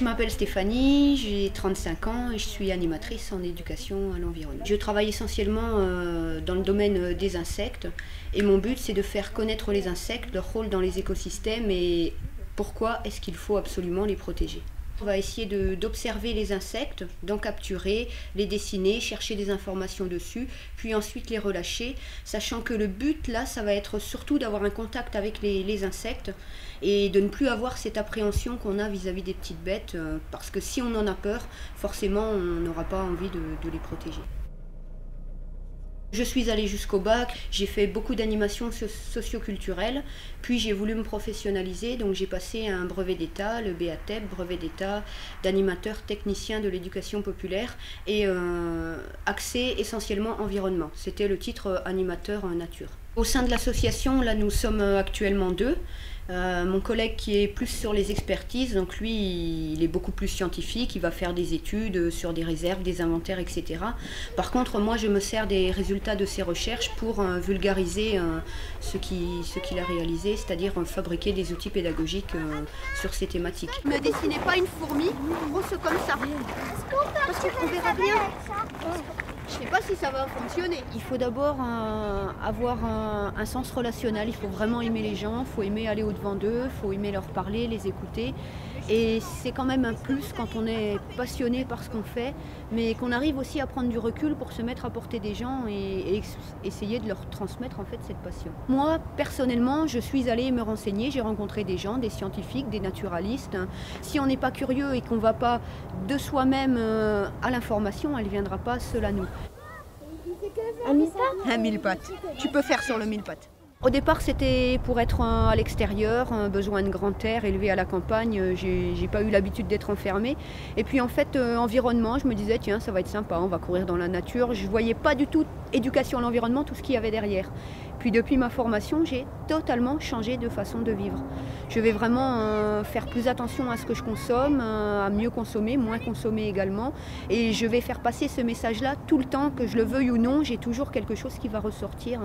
Je m'appelle Stéphanie, j'ai 35 ans et je suis animatrice en éducation à l'environnement. Je travaille essentiellement dans le domaine des insectes et mon but c'est de faire connaître les insectes, leur rôle dans les écosystèmes et pourquoi est-ce qu'il faut absolument les protéger. On va essayer d'observer les insectes, d'en capturer, les dessiner, chercher des informations dessus, puis ensuite les relâcher, sachant que le but là, ça va être surtout d'avoir un contact avec les insectes et de ne plus avoir cette appréhension qu'on a vis-à-vis des petites bêtes, parce que si on en a peur, forcément on n'aura pas envie de les protéger. Je suis allée jusqu'au bac, j'ai fait beaucoup d'animations socioculturelles, puis j'ai voulu me professionnaliser, donc j'ai passé un brevet d'État, le BATEP, brevet d'État d'animateur technicien de l'éducation populaire et axé essentiellement environnement. C'était le titre animateur nature. Au sein de l'association, là nous sommes actuellement 2. Mon collègue qui est plus sur les expertises, donc lui il est beaucoup plus scientifique, il va faire des études sur des réserves, des inventaires, etc. Par contre moi je me sers des résultats de ses recherches pour vulgariser ce qu'il a réalisé, c'est-à-dire fabriquer des outils pédagogiques sur ces thématiques. Ne dessinez pas une fourmi grosse comme ça, parce qu'on verra bien. Je ne sais pas si ça va fonctionner. Il faut d'abord avoir un sens relationnel, il faut vraiment aimer les gens, il faut aimer aller au-devant d'eux, il faut aimer leur parler, les écouter. Et c'est quand même un plus quand on est passionné par ce qu'on fait, mais qu'on arrive aussi à prendre du recul pour se mettre à portée des gens et essayer de leur transmettre en fait cette passion. Moi, personnellement, je suis allée me renseigner, j'ai rencontré des gens, des scientifiques, des naturalistes. Si on n'est pas curieux et qu'on ne va pas de soi-même à l'information, elle ne viendra pas seule à nous. Un mille-pattes. Tu peux faire sur le mille-pattes. Au départ, c'était pour être à l'extérieur, un besoin de grand air, élevé à la campagne. J'ai pas eu l'habitude d'être enfermée. Et puis en fait, environnement, je me disais, tiens, ça va être sympa, on va courir dans la nature. Je voyais pas du tout éducation à l'environnement, tout ce qu'il y avait derrière. Puis depuis ma formation, j'ai totalement changé de façon de vivre. Je vais vraiment faire plus attention à ce que je consomme, à mieux consommer, moins consommer également. Et je vais faire passer ce message-là tout le temps, que je le veuille ou non, j'ai toujours quelque chose qui va ressortir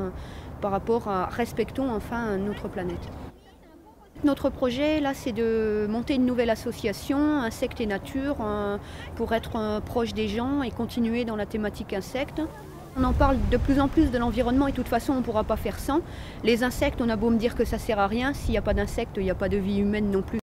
par rapport à respectons enfin notre planète. Notre projet, là, c'est de monter une nouvelle association, Insectes et Nature, pour être proche des gens et continuer dans la thématique insectes. On en parle de plus en plus de l'environnement et de toute façon on ne pourra pas faire sans. Les insectes, on a beau me dire que ça ne sert à rien, s'il n'y a pas d'insectes, il n'y a pas de vie humaine non plus.